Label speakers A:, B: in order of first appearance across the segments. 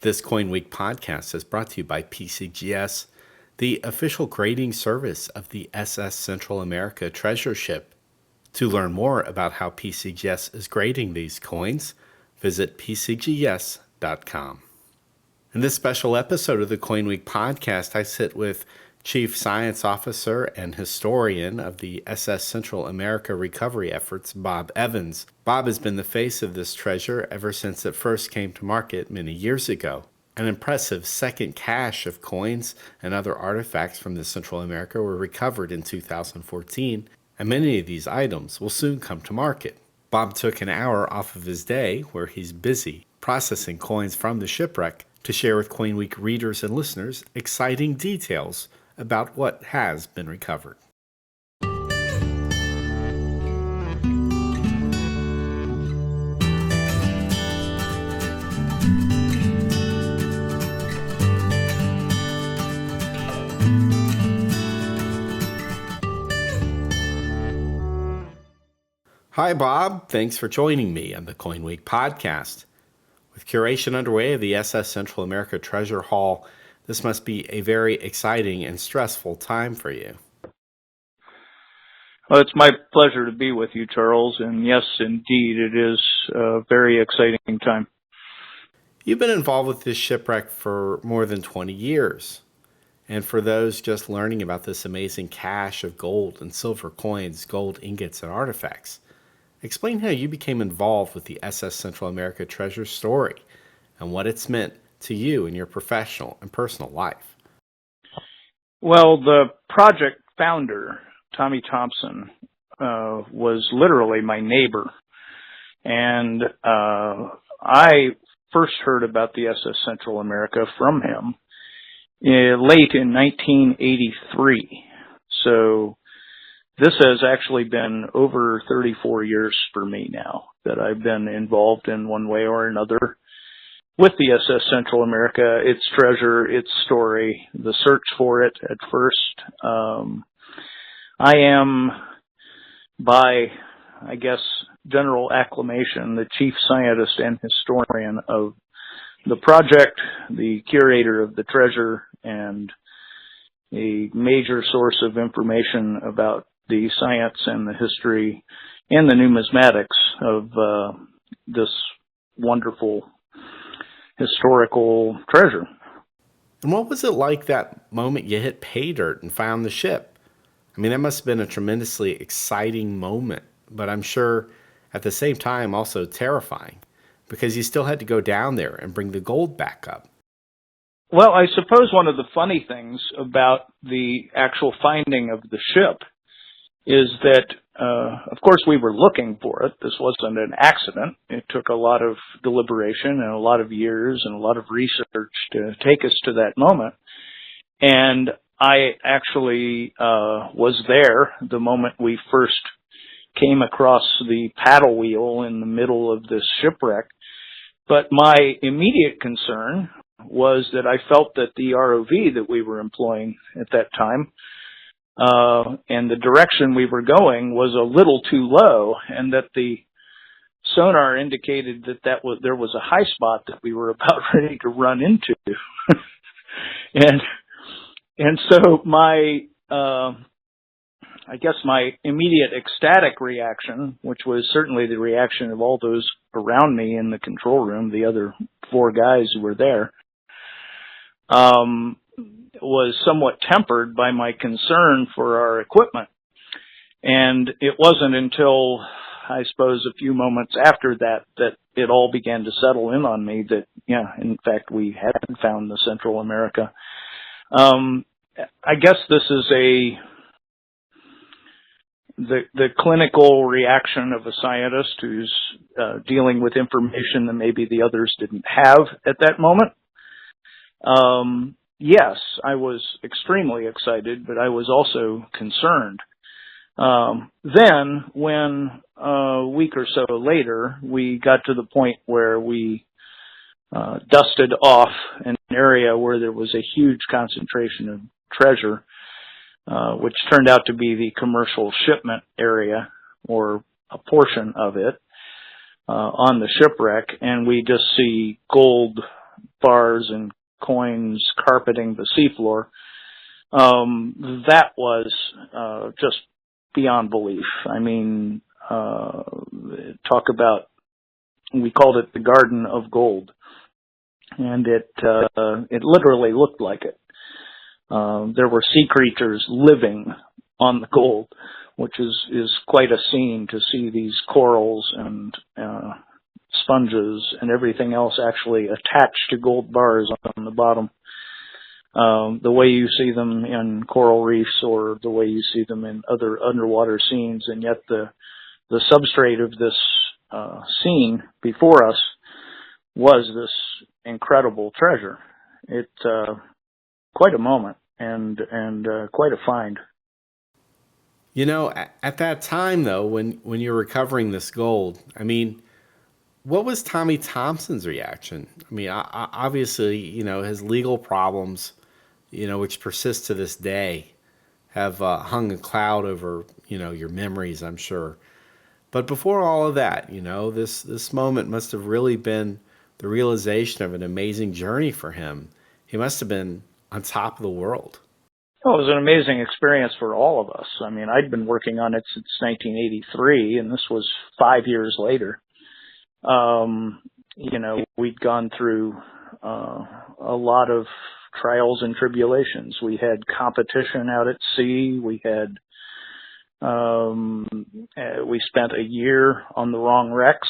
A: This Coinweek podcast is brought to you by PCGS, the official grading service of the SS Central America treasure ship. To learn more about how PCGS is grading these coins, visit pcgs.com. In this special episode of the Coinweek podcast, I sit with Chief Science Officer and historian of the SS Central America recovery efforts, Bob Evans. Bob has been the face of this treasure ever since it first came to market many years ago. An impressive second cache of coins and other artifacts from the Central America were recovered in 2014, and many of these items will soon come to market. Bob took an hour off of his day, where he's busy processing coins from the shipwreck, to share with Coinweek readers and listeners exciting details about what has been recovered. Hi, Bob. Thanks for joining me on the Coinweek podcast. With curation underway of the SS Central America Treasure Haul, this must be a very exciting and stressful time for you.
B: Well, it's my pleasure to be with you, Charles, and yes, indeed, it is a very exciting time.
A: You've been involved with this shipwreck for more than 20 years. And for those just learning about this amazing cache of gold and silver coins, gold ingots, and artifacts, explain how you became involved with the SS Central America treasure story and what it's meant to you in your professional and personal life.
B: Well, the project founder, Tommy Thompson, was literally my neighbor. And I first heard about the SS Central America from him late in 1983. So this has actually been over 34 years for me now that I've been involved in one way or another with the SS Central America, its treasure, its story, the search for it at first. I am, by, I guess, general acclamation, the chief scientist and historian of the project, the curator of the treasure, and a major source of information about the science and the history and the numismatics of this wonderful historical treasure.
A: And what was it like that moment you hit pay dirt and found the ship? I mean, that must have been a tremendously exciting moment, but I'm sure at the same time also terrifying, because you still had to go down there and bring the gold back up.
B: Well, I suppose one of the funny things about the actual finding of the ship is that, of course, we were looking for it. This wasn't an accident. It took a lot of deliberation and a lot of years and a lot of research to take us to that moment. And I actually was there the moment we first came across the paddle wheel in the middle of this shipwreck. But my immediate concern was that I felt that the ROV that we were employing at that time and the direction we were going was a little too low, and that the sonar indicated that there was a high spot that we were about ready to run into. and so my I guess my immediate ecstatic reaction, which was certainly the reaction of all those around me in the control room, the other four guys who were there, was somewhat tempered by my concern for our equipment. And it wasn't until, I suppose, a few moments after that it all began to settle in on me that, yeah, in fact, we had found the Central America. I guess this is the clinical reaction of a scientist who's dealing with information that maybe the others didn't have at that moment. Yes, I was extremely excited, but I was also concerned. Then, when a week or so later, we got to the point where we dusted off an area where there was a huge concentration of treasure, which turned out to be the commercial shipment area, or a portion of it, on the shipwreck, and we just see gold bars and coins carpeting the seafloor. That was just beyond belief. I mean, talk about, we called it the Garden of Gold, and it literally looked like it. There were sea creatures living on the gold, which is quite a scene to see these corals and sponges and everything else actually attached to gold bars on the bottom. The way you see them in coral reefs or the way you see them in other underwater scenes, and yet the substrate of this scene before us was this incredible treasure. It quite a moment and quite a find.
A: You know, at that time, though, when you're recovering this gold, I mean, what was Tommy Thompson's reaction? I mean, obviously, you know, his legal problems, you know, which persist to this day, have hung a cloud over, you know, your memories, I'm sure. But before all of that, you know, this moment must have really been the realization of an amazing journey for him. He must have been on top of the world.
B: Oh, it was an amazing experience for all of us. I mean, I'd been working on it since 1983, and this was 5 years later. You know, we'd gone through a lot of trials and tribulations. We had competition out at sea. We had we spent a year on the wrong wrecks.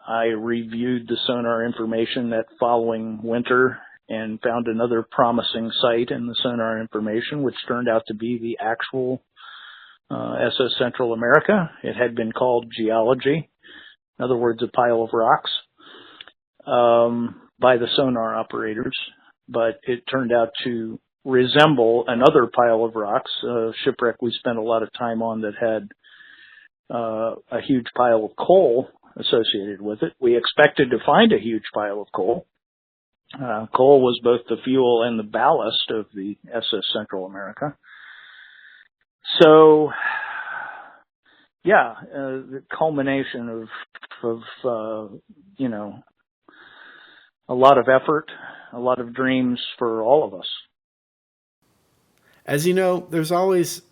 B: I reviewed the sonar information that following winter and found another promising site in the sonar information, which turned out to be the actual SS Central America. It had been called Geology, in other words, a pile of rocks, by the sonar operators, but it turned out to resemble another pile of rocks, a shipwreck we spent a lot of time on that had a huge pile of coal associated with it. We expected to find a huge pile of coal. Coal was both the fuel and the ballast of the SS Central America. So, yeah, the culmination of you know, a lot of effort, a lot of dreams for all of us.
A: As you know, there's always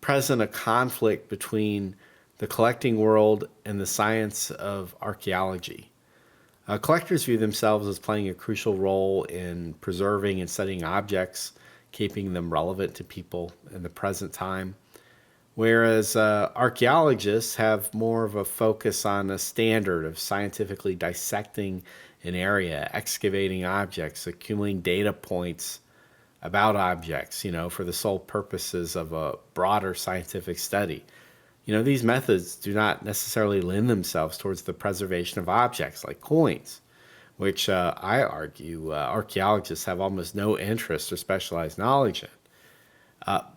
A: present a conflict between the collecting world and the science of archaeology. Collectors view themselves as playing a crucial role in preserving and studying objects, keeping them relevant to people in the present time, whereas archaeologists have more of a focus on a standard of scientifically dissecting an area, excavating objects, accumulating data points about objects, you know, for the sole purposes of a broader scientific study. You know, these methods do not necessarily lend themselves towards the preservation of objects like coins, which I argue archaeologists have almost no interest or specialized knowledge in.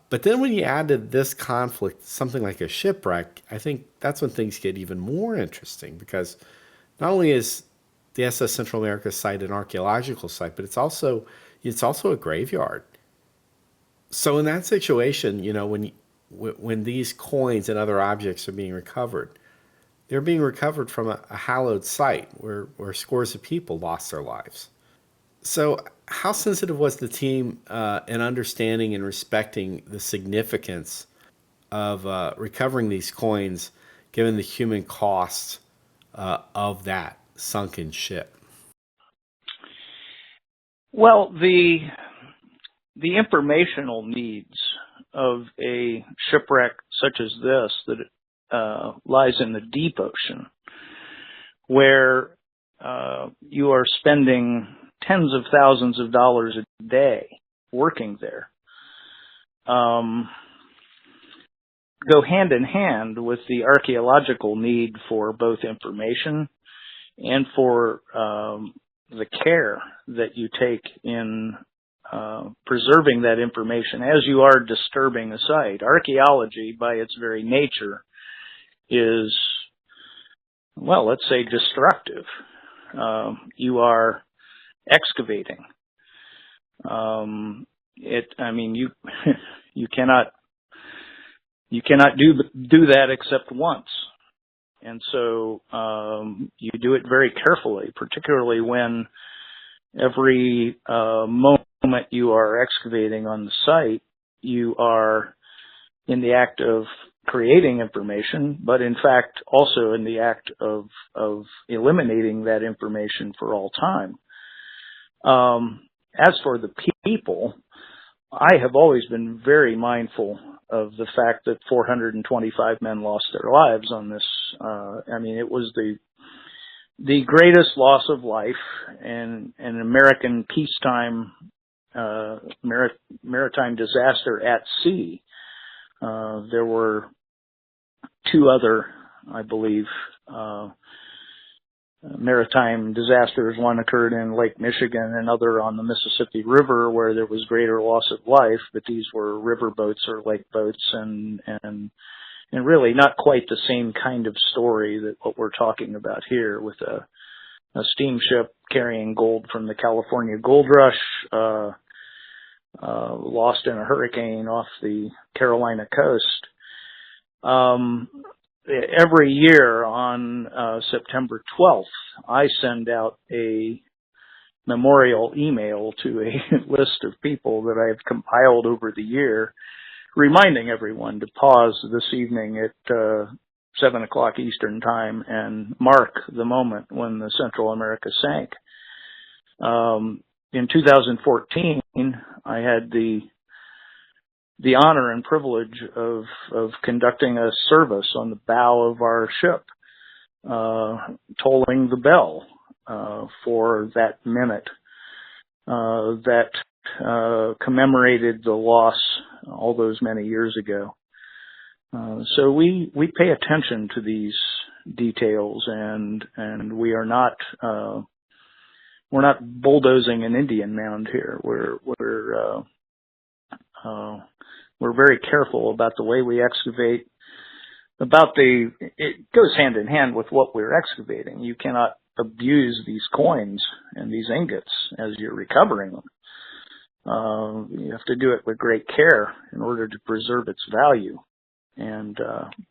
A: But then when you add to this conflict something like a shipwreck, I think that's when things get even more interesting, because not only is the SS Central America site an archaeological site, but it's also a graveyard. So in that situation, you know, when these coins and other objects are being recovered, they're being recovered from a hallowed site where scores of people lost their lives. So how sensitive was the team in understanding and respecting the significance of recovering these coins, given the human cost of that sunken ship?
B: Well, the informational needs of a shipwreck such as this that lies in the deep ocean, where you are spending tens of thousands of dollars a day working there, go hand in hand with the archaeological need for both information and for the care that you take in preserving that information as you are disturbing a site. Archaeology, by its very nature, is, well, let's say destructive. You are excavating. You cannot do that except once. And so you do it very carefully, particularly when every moment you are excavating on the site, you are in the act of creating information, but in fact also in the act of eliminating that information for all time. As for the people, I have always been very mindful of the fact that 425 men lost their lives on this. It was the greatest loss of life in an American peacetime maritime disaster at sea. There were two other, I believe, maritime disasters. One occurred in Lake Michigan, another on the Mississippi River, where there was greater loss of life, but these were river boats or lake boats, and really not quite the same kind of story that what we're talking about here, with a steamship carrying gold from the California Gold Rush, lost in a hurricane off the Carolina coast. Every year on September 12th, I send out a memorial email to a list of people that I have compiled over the year, reminding everyone to pause this evening at 7 o'clock Eastern Time and mark the moment when the Central America sank. In 2014, I had the honor and privilege of conducting a service on the bow of our ship, tolling the bell for that minute that commemorated the loss all those many years ago. So we pay attention to these details, and we are not we're not bulldozing an Indian mound here. We're very careful about the way we excavate. It goes hand in hand with what we're excavating. You cannot abuse these coins and these ingots as you're recovering them. You have to do it with great care in order to preserve its value, and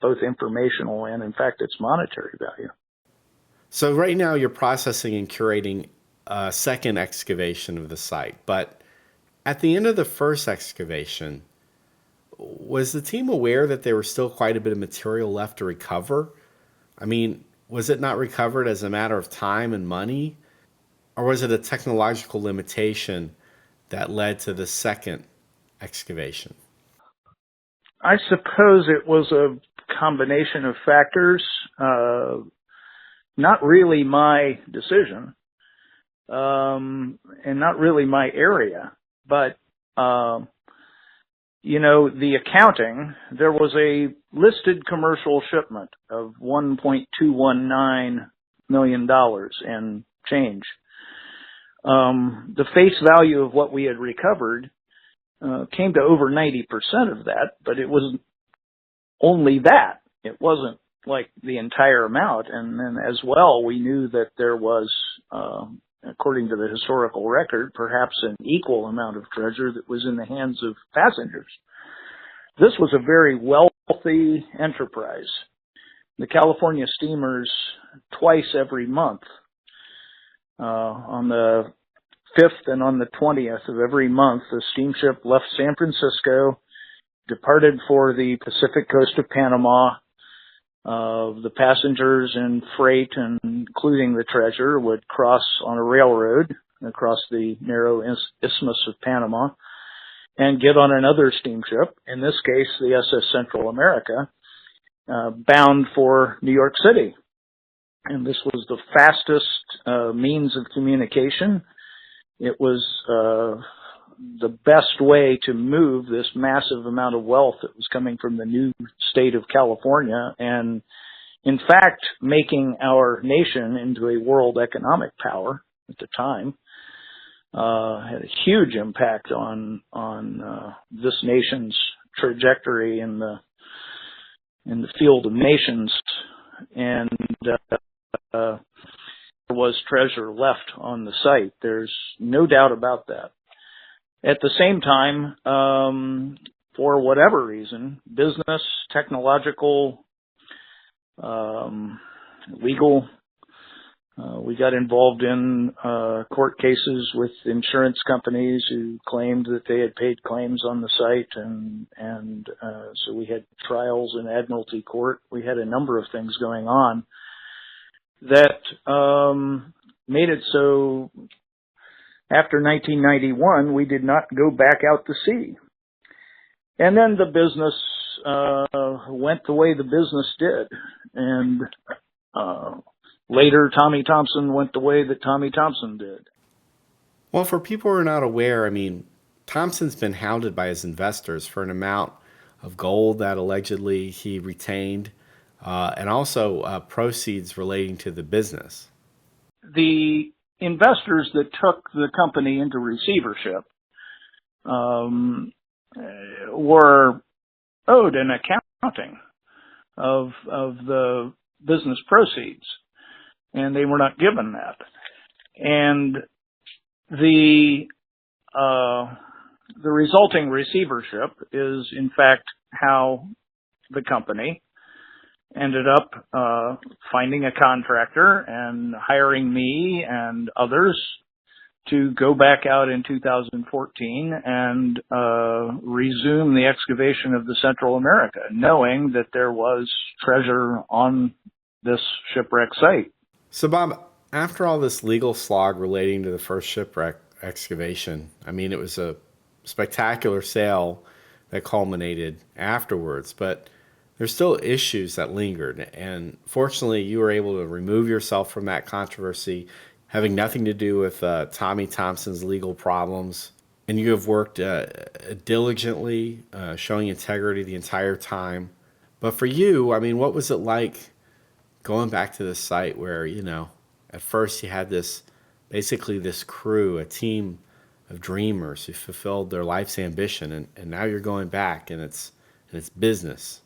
B: both informational and, in fact, its monetary value.
A: So right now you're processing and curating a second excavation of the site, but at the end of the first excavation, was the team aware that there was still quite a bit of material left to recover? I mean, was it not recovered as a matter of time and money? Or was it a technological limitation that led to the second excavation?
B: I suppose it was a combination of factors. Not really my decision, and not really my area, but the accounting, there was a listed commercial shipment of $1.219 million and change. The face value of what we had recovered came to over 90% of that, but it was only that. It wasn't like the entire amount. And then as well, we knew that there was, according to the historical record, perhaps an equal amount of treasure that was in the hands of passengers. This was a very wealthy enterprise. The California steamers, twice every month, on the 5th and on the 20th of every month, the steamship left San Francisco, departed for the Pacific coast of Panama. The passengers and freight, and including the treasure, would cross on a railroad across the narrow Isthmus of Panama and get on another steamship, in this case the SS Central America, bound for New York City. And this was the fastest means of communication. It was the best way to move this massive amount of wealth that was coming from the new state of California, and in fact making our nation into a world economic power at the time. Had a huge impact on this nation's trajectory in the field of nations, and there was treasure left on the site. There's no doubt about that. At the same time, for whatever reason, business, technological legal. We got involved in court cases with insurance companies who claimed that they had paid claims on the site, and so we had trials in Admiralty Court. We had a number of things going on that made it so after 1991 we did not go back out to sea. And then the business went the way the business did, and later Tommy Thompson went the way that Tommy Thompson did.
A: Well, for people who are not aware, I mean, Thompson's been hounded by his investors for an amount of gold that allegedly he retained, and also proceeds relating to the business.
B: The investors that took the company into receivership were owed an accounting of the business proceeds, and they were not given that. And the resulting receivership is, in fact, how the company ended up finding a contractor and hiring me and others to go back out in 2014 and resume the excavation of the Central America, knowing that there was treasure on this shipwreck site.
A: So, Bob, after all this legal slog relating to the first shipwreck excavation, I mean, it was a spectacular sale that culminated afterwards, but there's still issues that lingered. And fortunately, you were able to remove yourself from that controversy, having nothing to do with Tommy Thompson's legal problems. And you have worked diligently, showing integrity the entire time. But for you, I mean, what was it like going back to this site where, you know, at first you had basically this crew, a team of dreamers who fulfilled their life's ambition, and now you're going back and it's business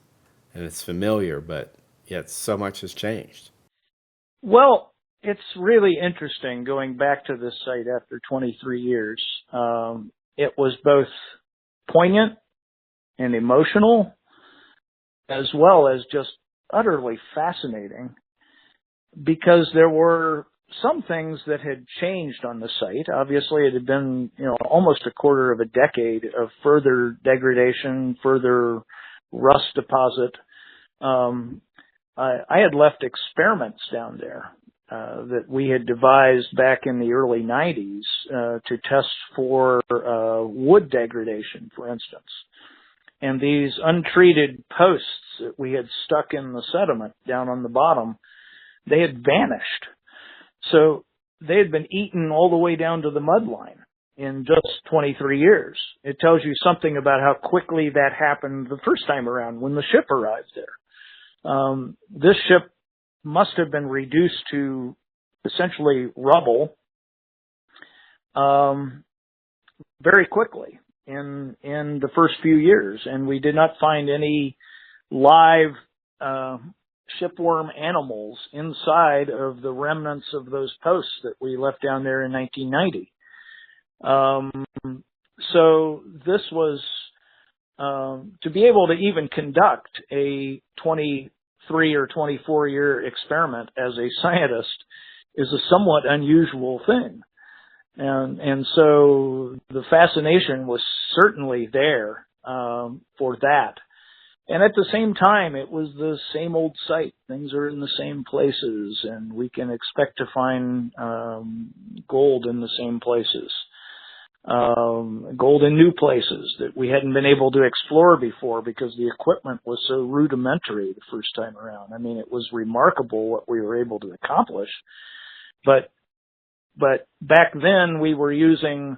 A: and it's familiar, but yet so much has changed.
B: Well, it's really interesting going back to this site after 23 years. It was both poignant and emotional, as well as just utterly fascinating, because there were some things that had changed on the site. Obviously, it had been, almost a quarter of a decade of further degradation, further rust deposit. I had left experiments down there that we had devised back in the early 90s to test for wood degradation, for instance. And these untreated posts that we had stuck in the sediment down on the bottom, they had vanished. So they had been eaten all the way down to the mud line in just 23 years. It tells you something about how quickly that happened the first time around when the ship arrived there. This ship must have been reduced to essentially rubble very quickly in the first few years, and we did not find any live shipworm animals inside of the remnants of those posts that we left down there in 1990. So this was to be able to even conduct a 23 or 24 year experiment as a scientist is a somewhat unusual thing. And so the fascination was certainly there for that. And at the same time, it was the same old site. Things are in the same places, and we can expect to find gold in the same places. Gold in new places that we hadn't been able to explore before because the equipment was so rudimentary the first time around. I mean, it was remarkable what we were able to accomplish. But back then we were using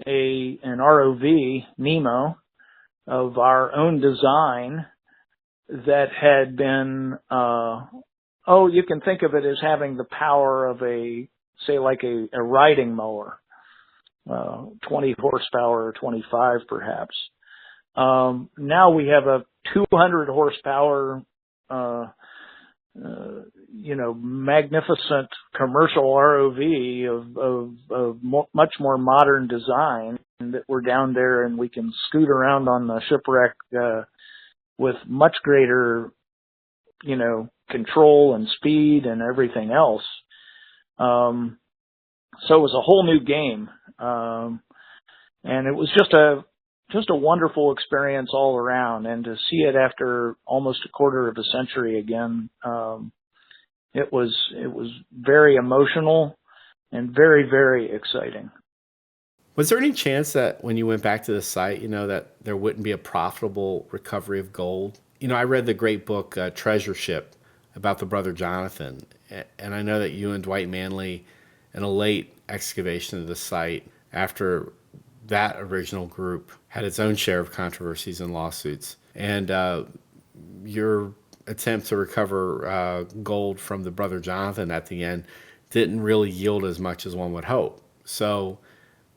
B: an ROV, Nemo, of our own design that had been, you can think of it as having the power of a riding mower, 20 horsepower or 25 perhaps. Now we have a 200 horsepower, magnificent commercial ROV of much more modern design that we're down there, and we can scoot around on the shipwreck with much greater, control and speed and everything else. So it was a whole new game. And it was just a wonderful experience all around. And to see it after almost a quarter of a century again, it was very emotional and very, very exciting.
A: Was there any chance that when you went back to the site, that there wouldn't be a profitable recovery of gold? I read the great book Treasure Ship about the brother Jonathan, and I know that you and Dwight Manley, in a late excavation of the site, after that original group had its own share of controversies and lawsuits, and your attempt to recover gold from the brother Jonathan at the end didn't really yield as much as one would hope. So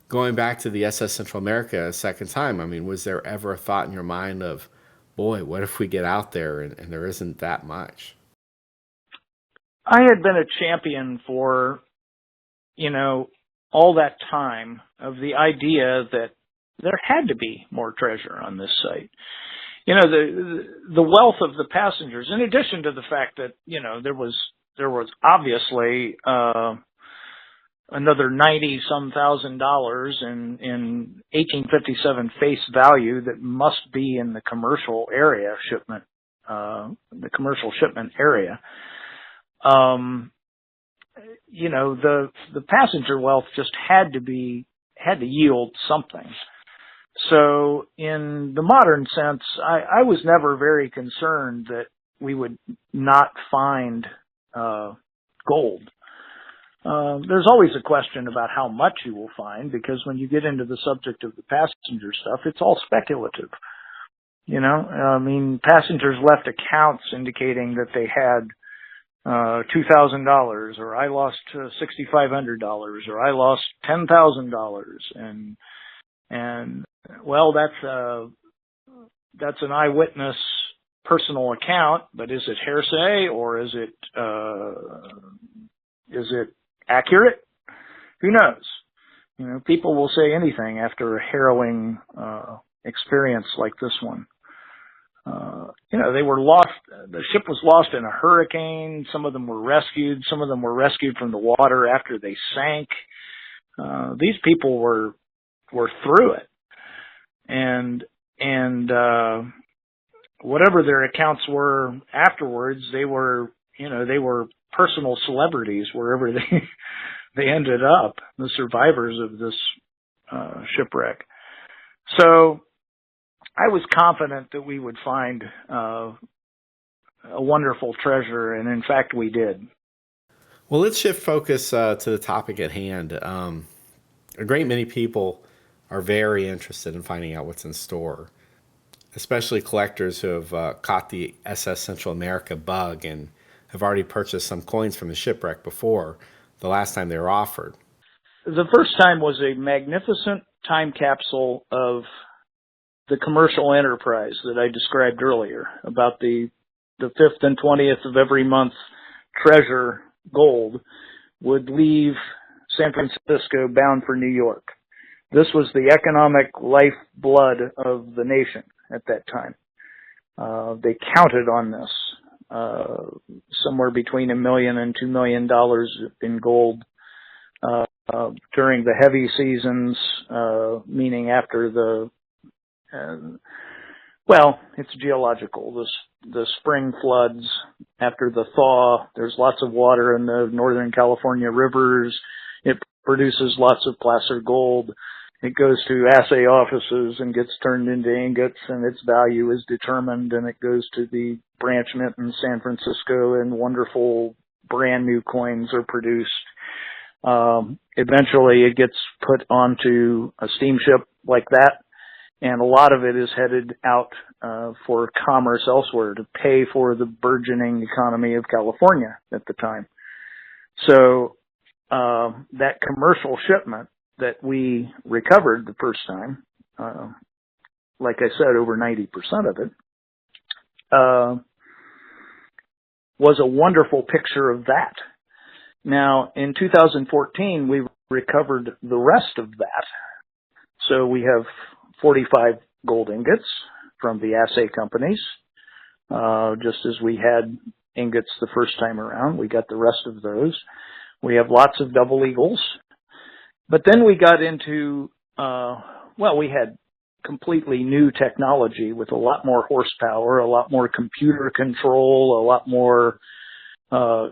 A: going back to the SS Central America a second time, was there ever a thought in your mind of, boy, what if we get out there and there isn't that much?
B: I had been a champion for, all that time of the idea that there had to be more treasure on this site. The wealth of the passengers, in addition to the fact that, there was obviously, another $90-some thousand in 1857 face value that must be in the commercial shipment area. The passenger wealth just had to yield something. So in the modern sense, I was never very concerned that we would not find gold. There's always a question about how much you will find, because when you get into the subject of the passenger stuff, it's all speculative. Passengers left accounts indicating that they had $2,000, or I lost $6,500, or I lost $10,000, and well, that's an eyewitness personal account, but is it hearsay, or is it accurate? Who knows? People will say anything after a harrowing experience like this one. They were lost. The ship was lost in a hurricane. Some of them were rescued. Some of them were rescued from the water after they sank. These people were through it, and whatever their accounts were afterwards, they were personal celebrities wherever they ended up, the survivors of this shipwreck. So I was confident that we would find a wonderful treasure, and in fact we did.
A: Well, let's shift focus to the topic at hand. A great many people are very interested in finding out what's in store, especially collectors who have caught the SS Central America bug and have already purchased some coins from the shipwreck before the last time they were offered.
B: The first time was a magnificent time capsule of the commercial enterprise that I described earlier, about the 5th and 20th of every month treasure gold would leave San Francisco bound for New York. This was the economic lifeblood of the nation at that time. They counted on this. Somewhere between $1 million and $2 million in gold during the heavy seasons, meaning after the it's geological. The spring floods after the thaw. There's lots of water in the Northern California rivers. It produces lots of placer gold. It goes to assay offices and gets turned into ingots, and its value is determined, and it goes to the branch mint in San Francisco, and wonderful brand new coins are produced. Eventually it gets put onto a steamship like that, and a lot of it is headed out for commerce elsewhere to pay for the burgeoning economy of California at the time. So that commercial shipment that we recovered the first time, like I said, over 90% of it, was a wonderful picture of that. Now, in 2014, we recovered the rest of that. So we have 45 gold ingots from the assay companies, just as we had ingots the first time around. We got the rest of those. We have lots of double eagles. But then we got into, we had completely new technology with a lot more horsepower, a lot more computer control, a lot more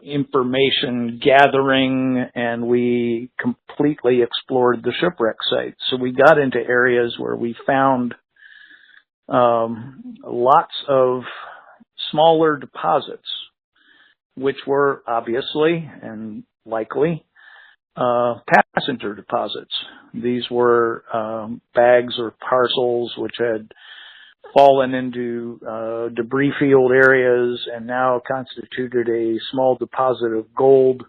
B: information gathering, and we completely explored the shipwreck site. So we got into areas where we found lots of smaller deposits, which were obviously and likely passenger deposits. These were bags or parcels which had fallen into debris field areas and now constituted a small deposit of gold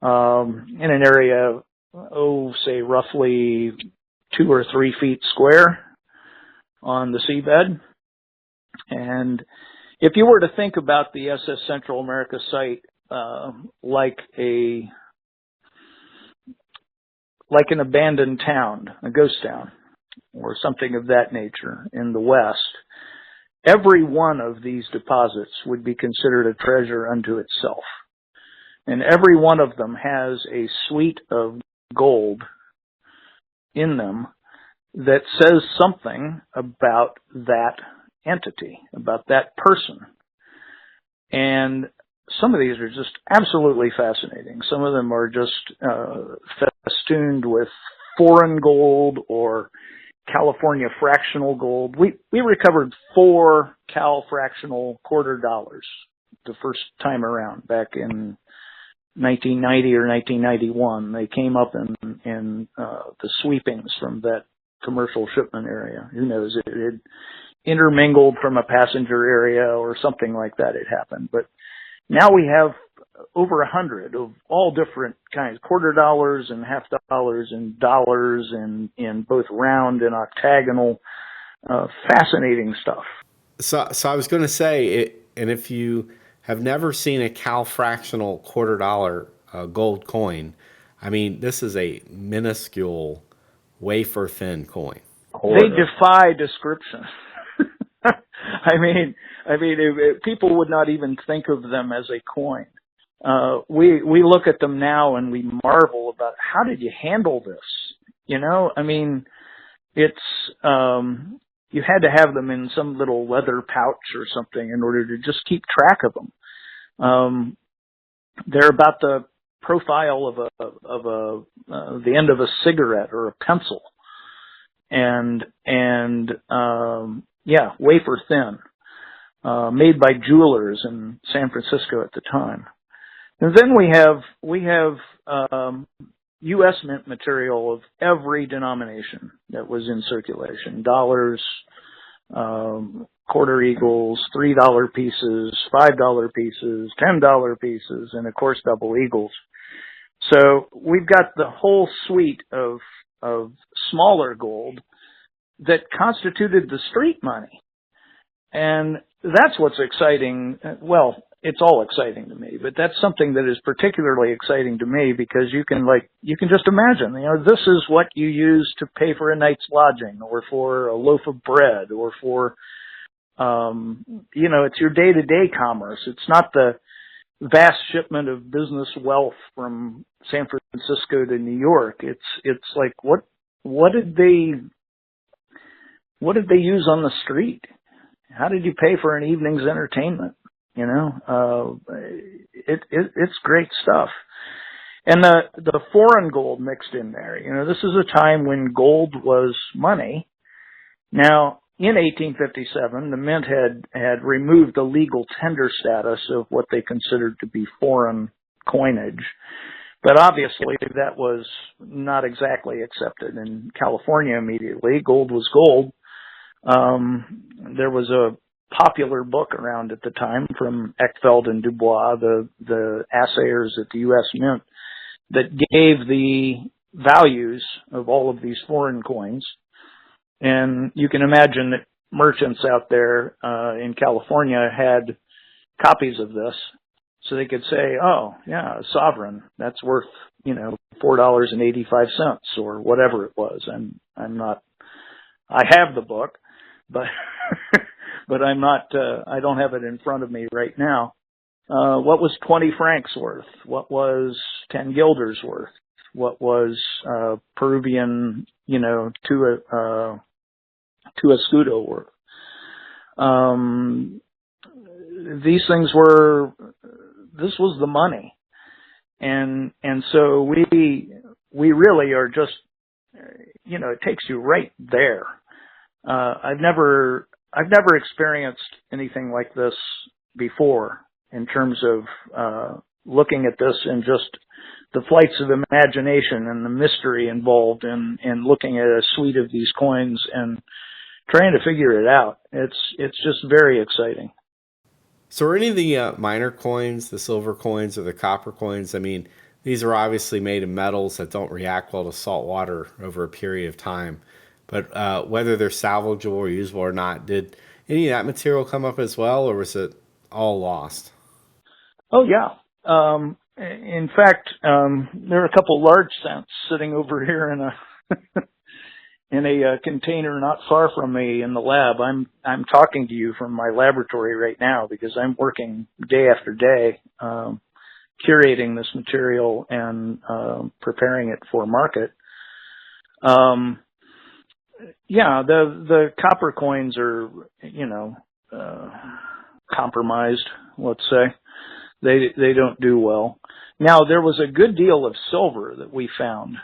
B: in an area, say roughly 2 or 3 feet square on the seabed. And if you were to think about the SS Central America site like an abandoned town, a ghost town, or something of that nature in the West, every one of these deposits would be considered a treasure unto itself. And every one of them has a suite of gold in them that says something about that entity, about that person. And some of these are just absolutely fascinating. Some of them are just festooned with foreign gold or California fractional gold. We recovered 4 Cal fractional quarter dollars the first time around back in 1990 or 1991. They came up in the sweepings from that commercial shipment area. Who knows? It had intermingled from a passenger area or something like that had happened. But now we have over 100 of all different kinds, quarter dollars and half dollars and dollars and in both round and octagonal, fascinating stuff.
A: So I was going to say, and if you have never seen a Cal fractional quarter dollar gold coin, I mean, this is a minuscule, wafer thin coin.
B: They defy description. I mean, people would not even think of them as a coin. We look at them now and we marvel about how did you handle this? You know, I mean, it's you had to have them in some little leather pouch or something in order to just keep track of them. They're about the profile of the end of a cigarette or a pencil, and wafer thin, made by jewelers in San Francisco at the time. And then we have U.S. mint material of every denomination that was in circulation: dollars, quarter eagles, $3 pieces, $5 pieces, $10 pieces, and of course double eagles. So we've got the whole suite of smaller gold that constituted the street money. And that's what's exciting. Well, it's all exciting to me, but that's something that is particularly exciting to me because you can just imagine, this is what you use to pay for a night's lodging or for a loaf of bread or for, it's your day-to-day commerce. It's not the vast shipment of business wealth from San Francisco to New York. It's like, what did they use on the street? How did you pay for an evening's entertainment? It's great stuff. And the foreign gold mixed in there. This is a time when gold was money. Now, in 1857, the mint had removed the legal tender status of what they considered to be foreign coinage. But obviously that was not exactly accepted in California immediately. Gold was gold. There was a popular book around at the time from Eckfeld and Dubois, the assayers at the U.S. Mint, that gave the values of all of these foreign coins. And you can imagine that merchants out there in California had copies of this, so they could say, oh, yeah, a sovereign, that's worth, $4.85 or whatever it was. And I have the book, but but I'm not, I don't have it in front of me right now. What was 20 francs worth? What was 10 guilders worth? What was Peruvian, to a scudo worth? These things this was the money. And so we really are just, it takes you right there. I've never experienced anything like this before in terms of, looking at this and just the flights of imagination and the mystery involved in looking at a suite of these coins and trying to figure it out. It's just very exciting.
A: So are any of the minor coins, the silver coins or the copper coins, I mean, these are obviously made of metals that don't react well to salt water over a period of time. But whether they're salvageable or usable or not, did any of that material come up as well, or was it all lost?
B: Oh, yeah. In fact, there are a couple large cents sitting over here in a container not far from me in the lab. I'm talking to you from my laboratory right now because I'm working day after day, curating this material and preparing it for market. Yeah, the copper coins are, compromised, let's say. They don't do well. Now, there was a good deal of silver that we found,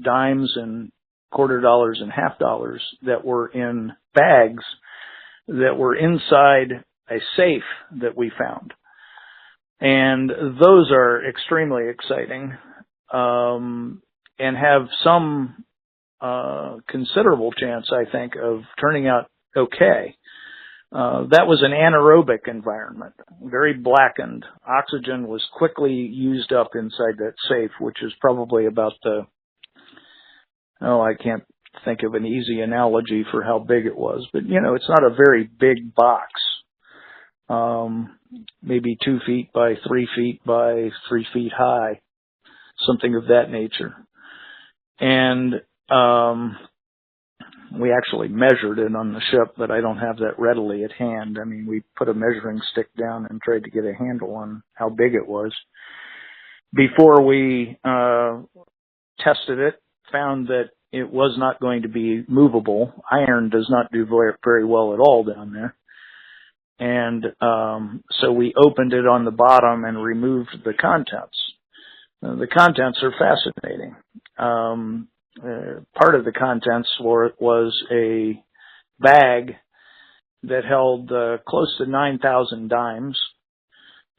B: dimes and quarter dollars and half dollars that were in bags that were inside a safe that we found. And those are extremely exciting, and have some considerable chance, I think, of turning out okay. That was an anaerobic environment, very blackened. Oxygen was quickly used up inside that safe, which is probably about I can't think of an easy analogy for how big it was, but it's not a very big box. Maybe 2 feet by 3 feet by 3 feet high, something of that nature. And, we actually measured it on the ship, but I don't have that readily at hand. I mean, we put a measuring stick down and tried to get a handle on how big it was. Before we tested it, found that it was not going to be movable. Iron does not do very well at all down there. And so we opened it on the bottom and removed the contents. The contents are fascinating. Part of the contents was a bag that held close to 9,000 dimes.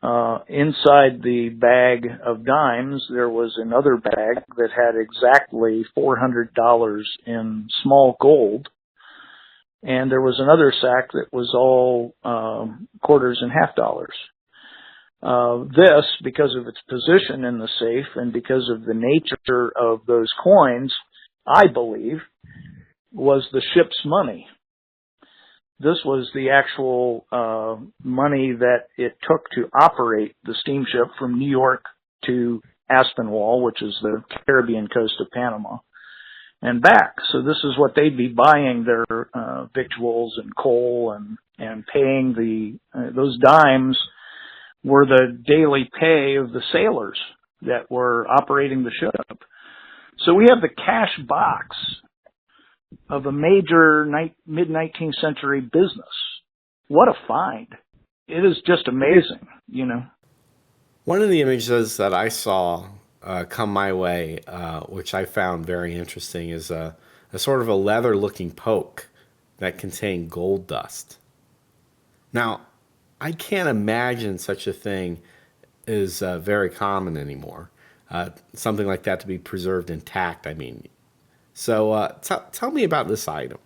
B: Inside the bag of dimes, there was another bag that had exactly $400 in small gold. And there was another sack that was all quarters and half dollars. This, because of its position in the safe and because of the nature of those coins, I believe, was the ship's money. This was the actual money that it took to operate the steamship from New York to Aspinwall, which is the Caribbean coast of Panama, and back. So this is what they'd be buying their victuals and coal and paying those dimes were the daily pay of the sailors that were operating the ship. So we have the cash box of a major mid-19th century business. What a find. It is just amazing,
A: One of the images that I saw come my way, which I found very interesting, is a sort of a leather-looking poke that contained gold dust. Now, I can't imagine such a thing is very common anymore. Something like that to be preserved intact, I mean. So tell me about this item.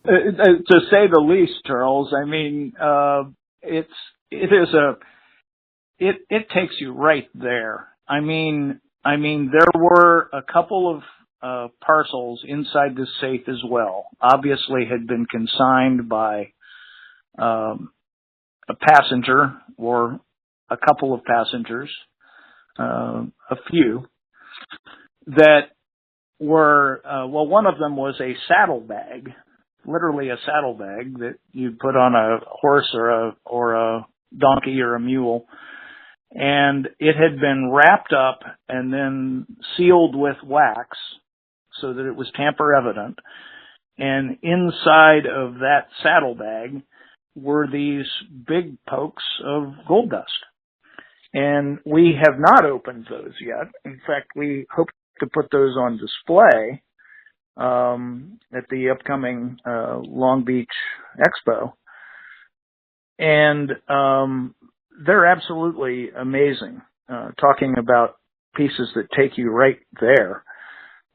B: To say the least, Charles. I mean, it takes you right there. I mean, there were a couple of parcels inside this safe as well. Obviously, had been consigned by a passenger or a couple of passengers, a few that were, one of them was a saddlebag, literally a saddlebag that you'd put on a horse or a donkey or a mule. and it had been wrapped up and then sealed with wax so that it was tamper evident. And inside of that saddlebag were these big pokes of gold dust. And we have not opened those yet. In fact, we hope to put those on display at the upcoming Long Beach Expo. And they're absolutely amazing. Talking about pieces that take you right there.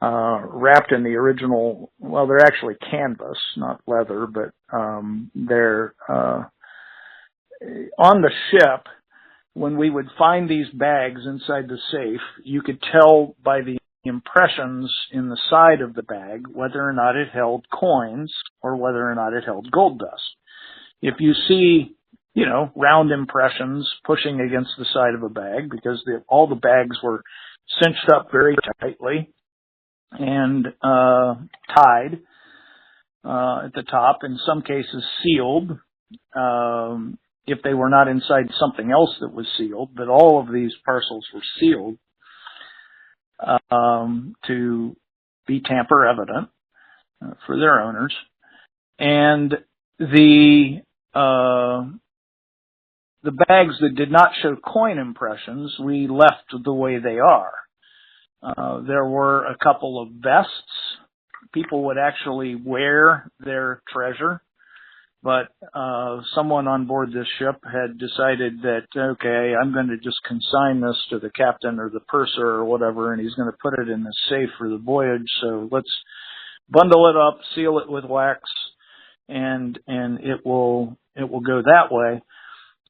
B: Wrapped in the original, well, they're actually canvas, not leather, but they're on the ship. When we would find these bags inside the safe, you could tell by the impressions in the side of the bag whether or not it held coins or whether or not it held gold dust. If you see, round impressions pushing against the side of a bag, because all the bags were cinched up very tightly and tied at the top, in some cases sealed, if they were not inside something else that was sealed. But all of these parcels were sealed to be tamper evident for their owners. And the bags that did not show coin impressions, we left the way they are. There were a couple of vests. People would actually wear their treasure, but someone on board this ship had decided that, okay, I'm going to just consign this to the captain or the purser or whatever, and he's going to put it in the safe for the voyage. So let's bundle it up, seal it with wax, and it will go that way.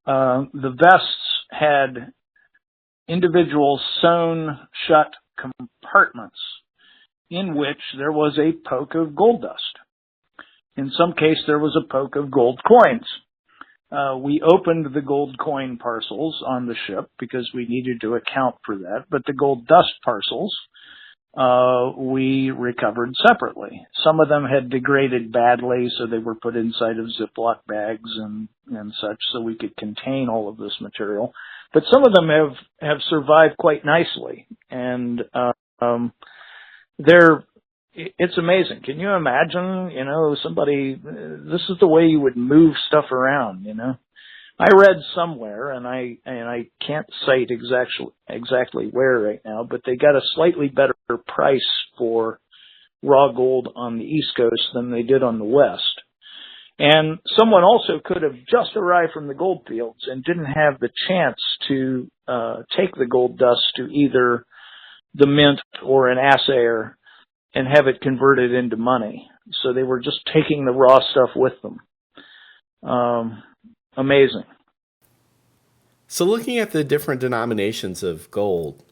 B: The vests had individual sewn shut compartments in which there was a poke of gold dust. In some case, there was a poke of gold coins. We opened the gold coin parcels on the ship because we needed to account for that, but the gold dust parcels we recovered separately. Some of them had degraded badly, so they were put inside of Ziploc bags and such, so we could contain all of this material. But some of them have survived quite nicely, and it's amazing. Can you imagine, somebody, this is the way you would move stuff around, I read somewhere, and I can't cite exactly where right now, but they got a slightly better price for raw gold on the East Coast than they did on the West. And someone also could have just arrived from the gold fields and didn't have the chance to take the gold dust to either the mint or an assayer and have it converted into money. So they were just taking the raw stuff with them. Amazing.
A: So looking at the different denominations of gold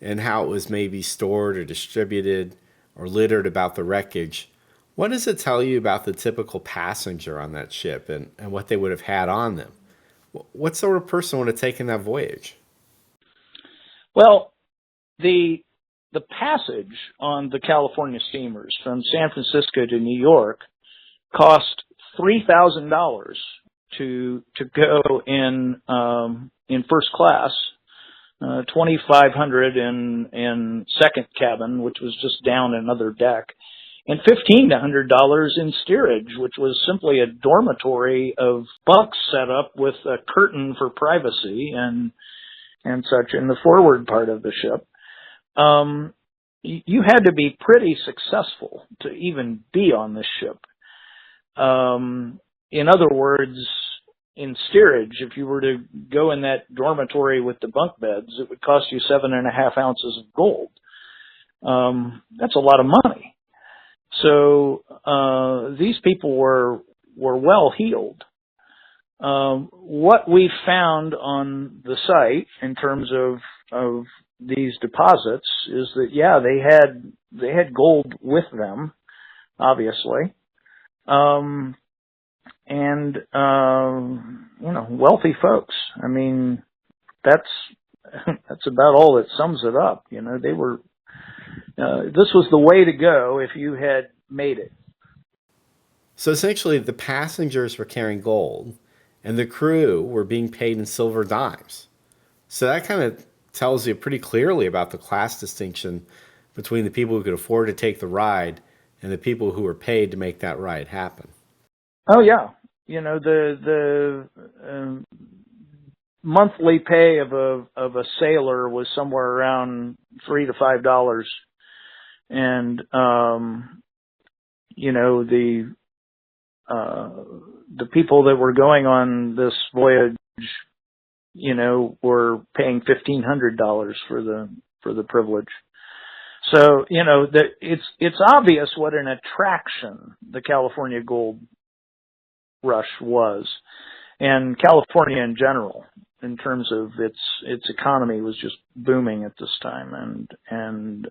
A: and how it was maybe stored or distributed or littered about the wreckage, what does it tell you about the typical passenger on that ship and what they would have had on them? What sort of person would have taken that voyage?
B: Well, the passage on the California steamers from San Francisco to New York cost $3,000 to go in first class, $2,500 in second cabin, which was just down another deck, and $1,500 in steerage, which was simply a dormitory of bunks set up with a curtain for privacy and such in the forward part of the ship. You had to be pretty successful to even be on this ship. In other words, in steerage, if you were to go in that dormitory with the bunk beds, it would cost you 7.5 ounces of gold. That's a lot of money. So these people were well heeled. What we found on the site in terms of these deposits is that, yeah, they had gold with them, obviously. And wealthy folks. I mean, that's about all that sums it up. They were, this was the way to go if you had made it.
A: So essentially the passengers were carrying gold and the crew were being paid in silver dimes. So that kind of tells you pretty clearly about the class distinction between the people who could afford to take the ride and the people who were paid to make that ride happen.
B: Oh yeah, the monthly pay of a sailor was somewhere around $3 to $5, and the people that were going on this voyage, were paying $1,500 for the privilege. So, it's obvious what an attraction the California gold rush was, and California in general, in terms of its economy, was just booming at this time and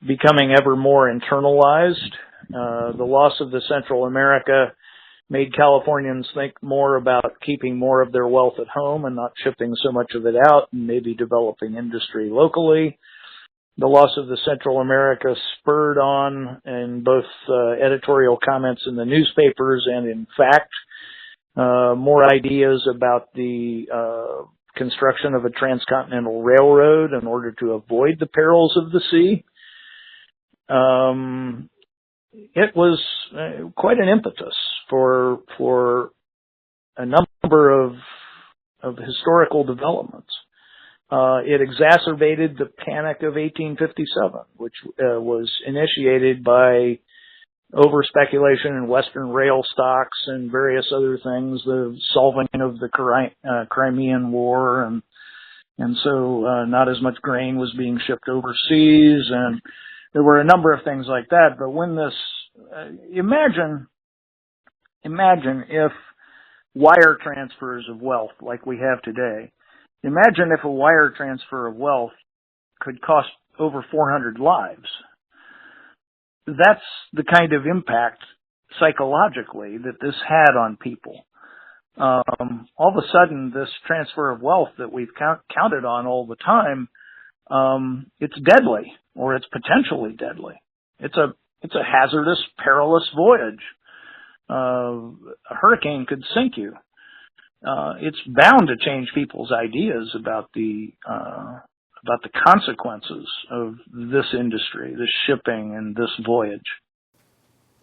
B: becoming ever more internalized. The loss of the Central America made Californians think more about keeping more of their wealth at home and not shipping so much of it out, and maybe developing industry locally. The loss of the Central America spurred on in both editorial comments in the newspapers and in fact, more ideas about the construction of a transcontinental railroad in order to avoid the perils of the sea. It was quite an impetus for a number of historical developments. It exacerbated the Panic of 1857, which was initiated by over-speculation in Western rail stocks and various other things, the solving of the Crimean War, and so not as much grain was being shipped overseas, and there were a number of things like that. But when this, imagine if wire transfers of wealth like we have today, imagine if a wire transfer of wealth could cost over 400 lives. That's the kind of impact psychologically that this had on people. All of a sudden, this transfer of wealth that we've counted on all the time, it's deadly, or it's potentially deadly. It's a hazardous, perilous voyage. A hurricane could sink you. It's bound to change people's ideas about the consequences of this industry, this shipping and this voyage.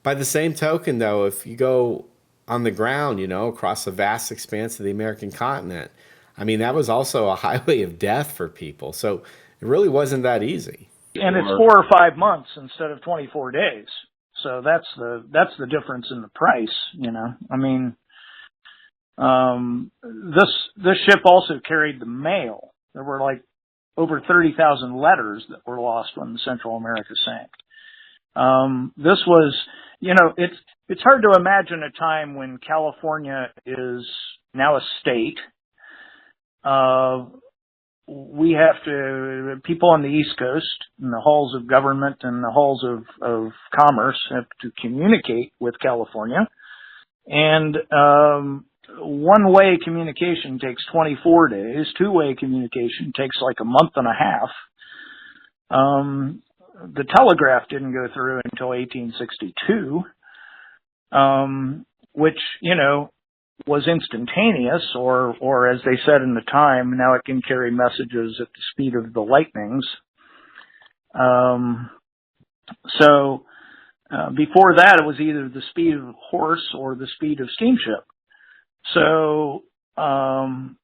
A: By the same token, though, if you go on the ground, across the vast expanse of the American continent, I mean, that was also a highway of death for people. So it really wasn't that easy.
B: And it's 4 or 5 months instead of 24 days. So that's the difference in the price, I mean, this ship also carried the mail. There were like over 30,000 letters that were lost when the Central America sank. This was, it's hard to imagine a time when California is now a state. People on the East Coast, in the halls of government and the halls of commerce, have to communicate with California. And one-way communication takes 24 days. Two-way communication takes like a month and a half. The telegraph didn't go through until 1862, which, was instantaneous, or as they said in the time, now it can carry messages at the speed of the lightnings. So before that, it was either the speed of a horse or the speed of steamship. So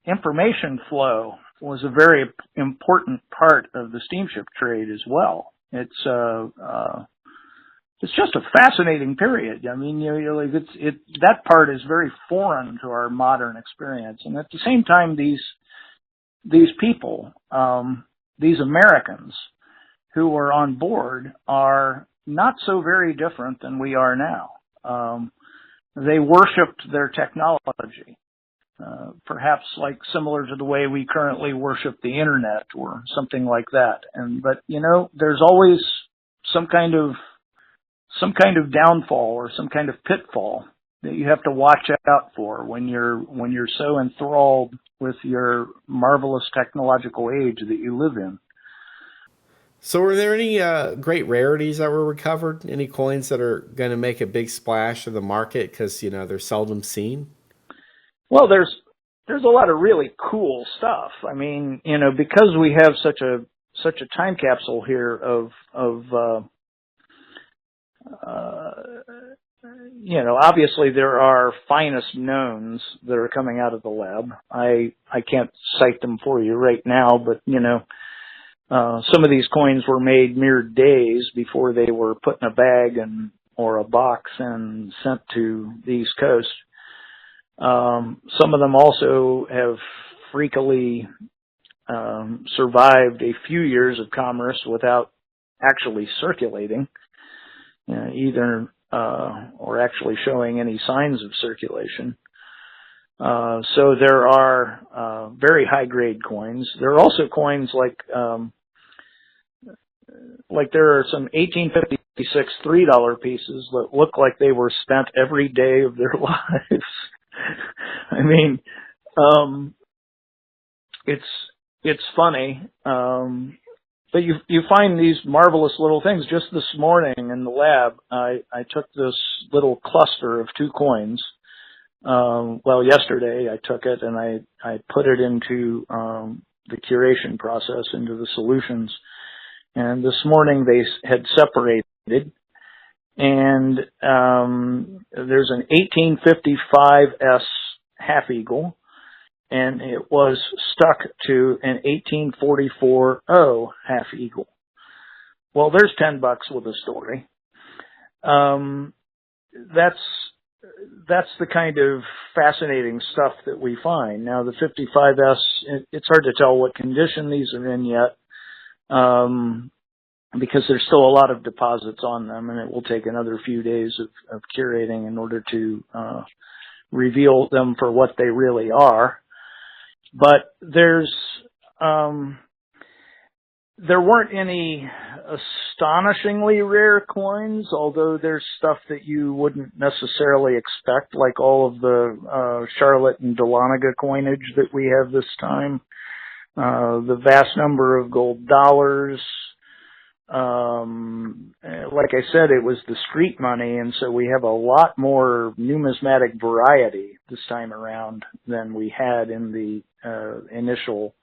B: information flow was a very important part of the steamship trade as well. It's just a fascinating period. I mean, that part is very foreign to our modern experience, and at the same time, these people, these Americans who were on board, are not so very different than we are now. They worshipped their technology, perhaps like similar to the way we currently worship the internet or something like that. But there's always some kind of downfall or some kind of pitfall that you have to watch out for when you're so enthralled with your marvelous technological age that you live in.
A: So were there any great rarities that were recovered? Any coins that are going to make a big splash in the market because, they're seldom seen?
B: Well, there's there's a lot of really cool stuff. I mean, because we have such a time capsule here of obviously there are finest knowns that are coming out of the lab. I can't cite them for you right now, but some of these coins were made mere days before they were put in a bag or a box and sent to the East Coast. Some of them also have freakily survived a few years of commerce without actually circulating, either or actually showing any signs of circulation. So there are very high grade coins. There are also coins like there are some 1856 $3 pieces that look like they were spent every day of their lives. I mean, it's funny, but you find these marvelous little things. Just this morning in the lab, I took this little cluster of 2 coins. Yesterday I took it and I put it into the curation process, into the solutions. And this morning they had separated, and there's an 1855 half eagle, and it was stuck to an 1844 half eagle. Well, there's $10 with a story. That's the kind of fascinating stuff that we find. Now, the 55S, it's hard to tell what condition these are in yet, because there's still a lot of deposits on them, and it will take another few days of curating in order to reveal them for what they really are. But there weren't any astonishingly rare coins, although there's stuff that you wouldn't necessarily expect, like all of the Charlotte and Dahlonega coinage that we have this time, the vast number of gold dollars. Like I said, it was the street money, and so we have a lot more numismatic variety this time around than we had in the initial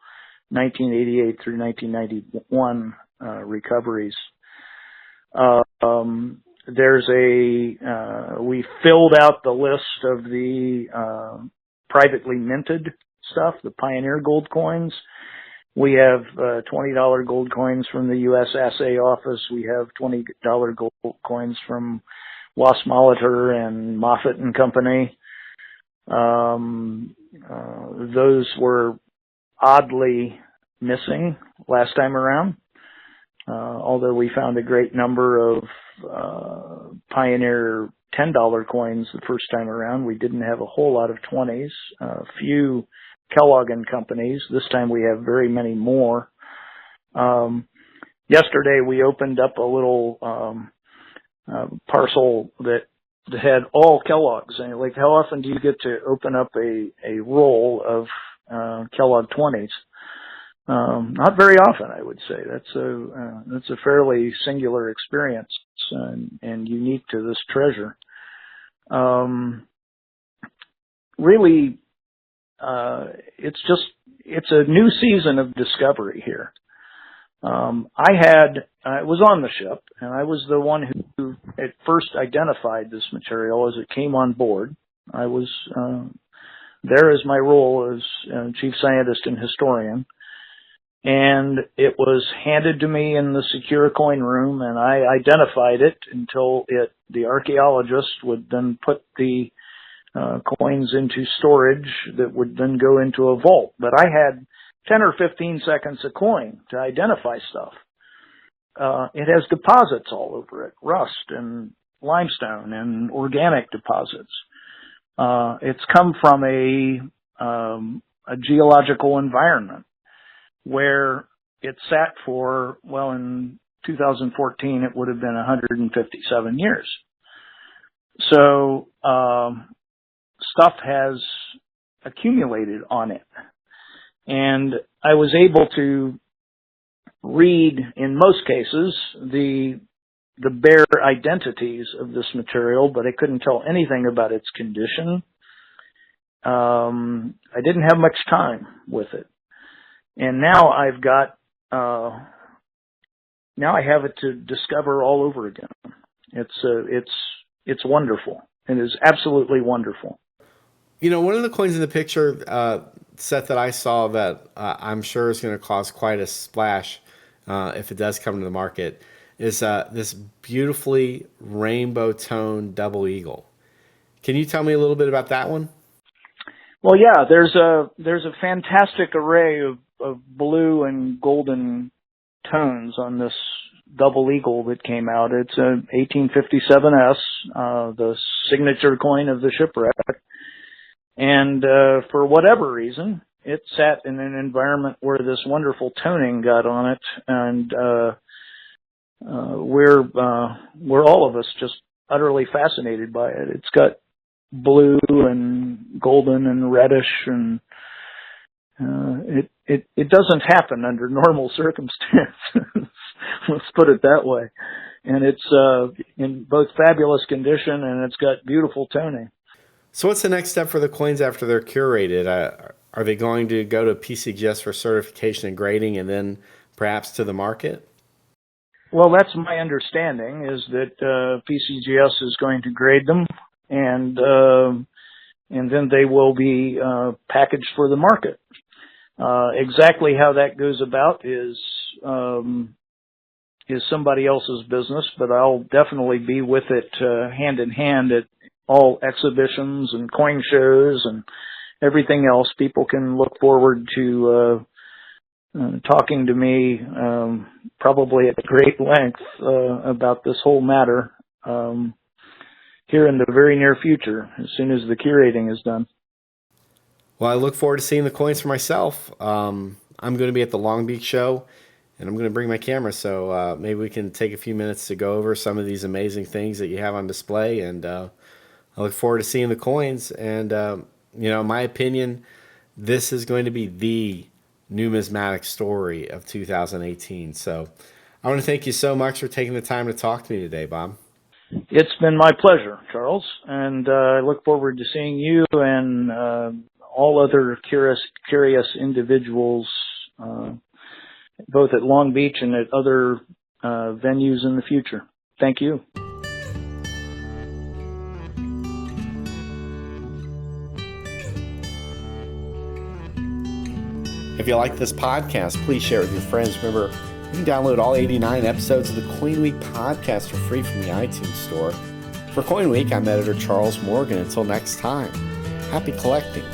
B: 1988 through 1991 recoveries. We filled out the list of the privately minted stuff, the Pioneer gold coins. We have $20 gold coins from the U.S. Assay Office. We have $20 gold coins from Wass Molitor and Moffitt and Company. Those were oddly missing last time around. Although we found a great number of Pioneer $10 coins the first time around, we didn't have a whole lot of 20s. A few Kellogg and Companies. This time we have very many more. Yesterday we opened up a little parcel that had all Kellogg's. And like, how often do you get to open up a roll of Kellogg 20s? Not very often, I would say. That's a fairly singular experience and unique to this treasure. Really, it's a new season of discovery here. I was on the ship, and I was the one who at first identified this material as it came on board. I was there as my role as chief scientist and historian, and it was handed to me in the secure coin room, and I identified it until the archaeologist would then put the coins into storage that would then go into a vault. But I had 10 or 15 seconds a coin to identify stuff. It has deposits all over it, rust and limestone and organic deposits. It's come from a geological environment where it sat for, well, in 2014, it would have been 157 years. So, stuff has accumulated on it. And I was able to read, in most cases, the bare identities of this material, but I couldn't tell anything about its condition. I didn't have much time with it. And now now I have it to discover all over again. It's wonderful. It is absolutely wonderful.
A: One of the coins in the picture set that I saw that I'm sure is going to cause quite a splash if it does come to the market is this beautifully rainbow toned double eagle. Can you tell me a little bit about that one?
B: Well, yeah, there's a fantastic array of blue and golden tones on this double eagle that came out. It's a 1857S, the signature coin of the shipwreck. And for whatever reason, it sat in an environment where this wonderful toning got on it, and we're all of us just utterly fascinated by it. It's got blue and golden and reddish, and it doesn't happen under normal circumstances. Let's put it that way. And it's in both fabulous condition, and it's got beautiful toning.
A: So what's the next step for the coins after they're curated? Are they going to go to PCGS for certification and grading and then perhaps to the market?
B: Well, that's my understanding, is that PCGS is going to grade them, and then they will be packaged for the market. Exactly how that goes about is somebody else's business, but I'll definitely be with it hand in hand at all exhibitions and coin shows and everything else. People can look forward to talking to me probably at great length about this whole matter here in the very near future, as soon as the curating is done.
A: Well, I look forward to seeing the coins for myself. I'm going to be at the Long Beach show, and I'm going to bring my camera, so maybe we can take a few minutes to go over some of these amazing things that you have on display, and I look forward to seeing the coins. And, in my opinion, this is going to be the numismatic story of 2018. So I want to thank you so much for taking the time to talk to me today, Bob.
B: It's been my pleasure, Charles, and I look forward to seeing you and all other curious individuals, both at Long Beach and at other venues in the future. Thank you.
A: If you like this podcast, please share it with your friends. Remember, you can download all 89 episodes of the Coinweek Podcast for free from the iTunes store. For Coinweek, I'm editor Charles Morgan. Until next time, happy collecting.